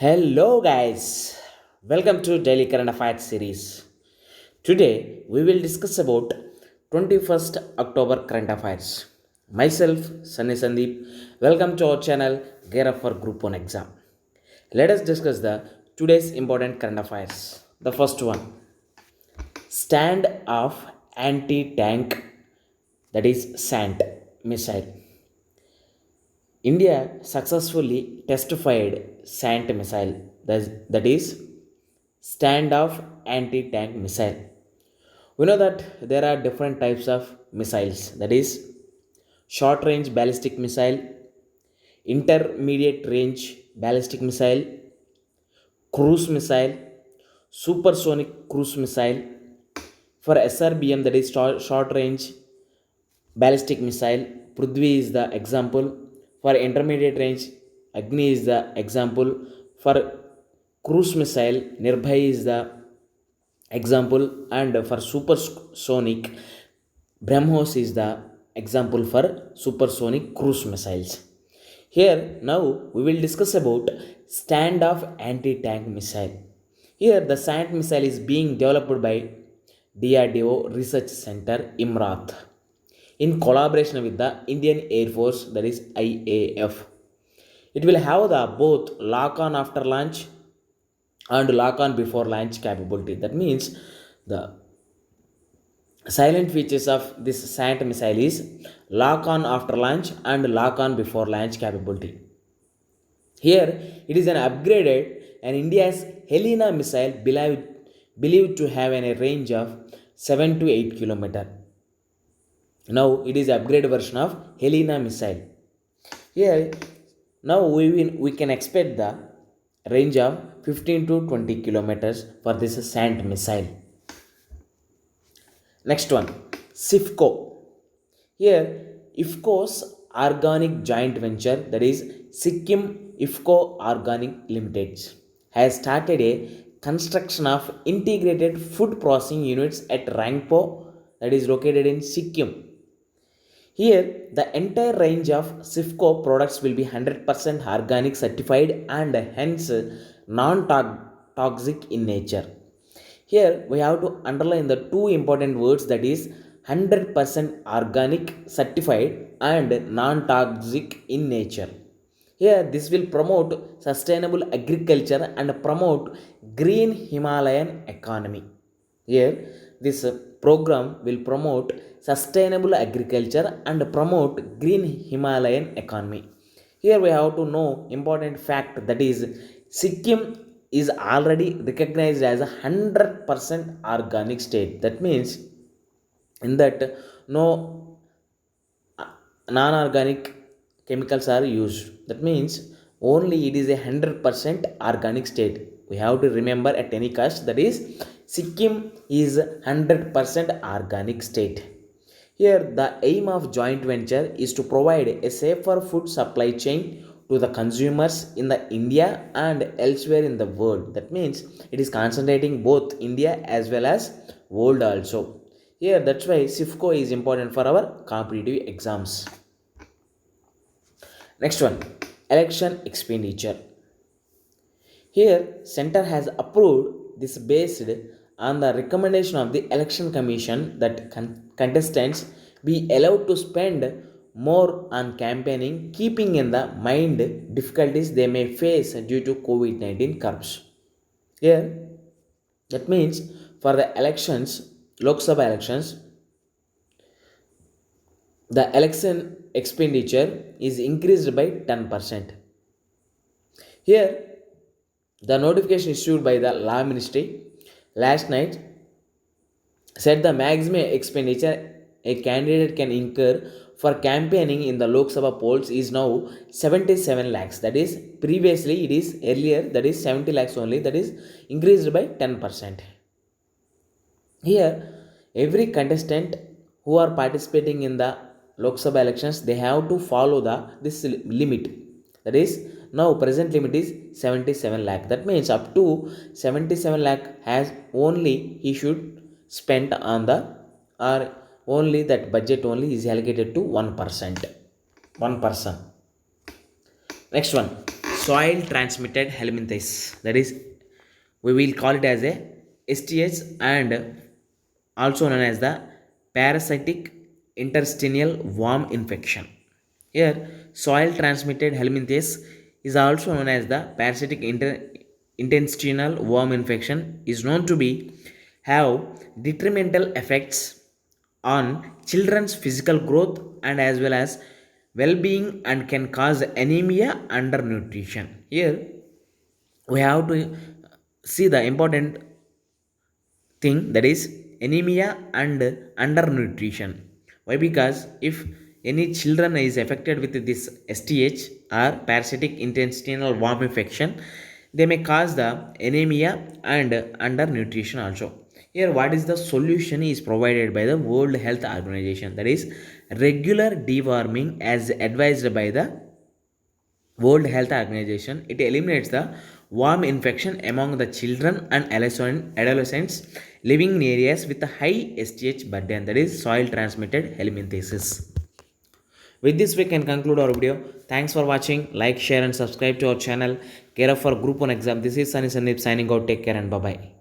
Hello, guys. Welcome to Daily Current Affairs series. Today, we will discuss about 21st October current affairs. Myself, Sunny Sandeep. Welcome to our channel, Gear Up for Group 1 exam. Let us discuss the today's important current affairs. The first one, stand of anti-tank, that is SANT missile. India successfully testified SANT missile, that is standoff anti-tank missile. We know that there are different types of missiles, that is short range ballistic missile, intermediate range ballistic missile, cruise missile, supersonic cruise missile. For SRBM, that is short range ballistic missile, Prithvi is the example. For intermediate range, Agni is the example. For cruise missile, Nirbhay is the example. And for supersonic, BrahMos is the example for supersonic cruise missiles. Here now we will discuss about standoff anti-tank missile. Here the SANT missile is being developed by DRDO Research Center Imrat in collaboration with the Indian Air Force, that is IAF. It will have the both lock on after launch and lock on before launch capability. That means the silent features of this SANT missile is lock on after launch and lock on before launch capability. Here it is an upgraded and India's Helena missile believed to have a range of 7 to 8 km. Now it is upgraded version of Helena missile. Here now we can expect the range of 15 to 20 kilometers for this SANT missile. Next one, SIFCO. Here IFCO's organic joint venture, that is Sikkim IFCO Organic Limited, has started a construction of integrated food processing units at Rangpo, that is located in Sikkim. Here, the entire range of SIFCO products will be 100% organic certified and hence non-toxic in nature. Here, we have to underline the two important words, that is 100% organic certified and non-toxic in nature. Here, this will promote sustainable agriculture and promote green Himalayan economy. Here, this program will promote sustainable agriculture and promote green Himalayan economy. Here we have to know important fact, that is Sikkim is already recognized as a 100% organic state. That means in that no non-organic chemicals are used. That means only it is a 100% organic state. We have to remember at any cost, that is Sikkim is 100% organic state. Here the aim of joint venture is to provide a safer food supply chain to the consumers in the India and elsewhere in the world. That means it is concentrating both India as well as world also. Here that's why SIFCO is important for our competitive exams. Next one, election expenditure. Here center has approved this based on the recommendation of the election commission that contestants be allowed to spend more on campaigning, keeping in the mind difficulties they may face due to COVID-19 curbs. Here that means for the elections, Lok Sabha elections, the election expenditure is increased by 10%. Here the notification issued by the law ministry last night said the maximum expenditure a candidate can incur for campaigning in the Lok Sabha polls is now 77 lakhs. That is previously it is earlier, that is 70 lakhs only, that is increased by 10%. Here every contestant who are participating in the Lok Sabha elections, they have to follow this limit. That is now present limit is 77 lakh. That means up to 77 lakh has only he should spend on the, or only that budget only is allocated to 1%, one person. Next one, soil transmitted helminthes, that is we will call it as a STH, and also known as the parasitic intestinal worm infection. Here, soil transmitted helminthes is also known as the parasitic intestinal worm infection, is known to be have detrimental effects on children's physical growth and as well as well-being, and can cause anemia, undernutrition. Here we have to see the important thing, that is anemia and undernutrition. Why? Because if any children is affected with this STH or parasitic intestinal worm infection, they may cause the anemia and undernutrition also. Here what is the solution is provided by the World Health Organization, that is regular deworming as advised by the World Health Organization. It eliminates the worm infection among the children and adolescents living in areas with a high STH burden, that is soil transmitted helminthiasis. With this, we can conclude our video. Thanks for watching. Like, share, and subscribe to our channel. Care of for Group 1 exam. This is Sunny Sandeep signing out. Take care and bye bye.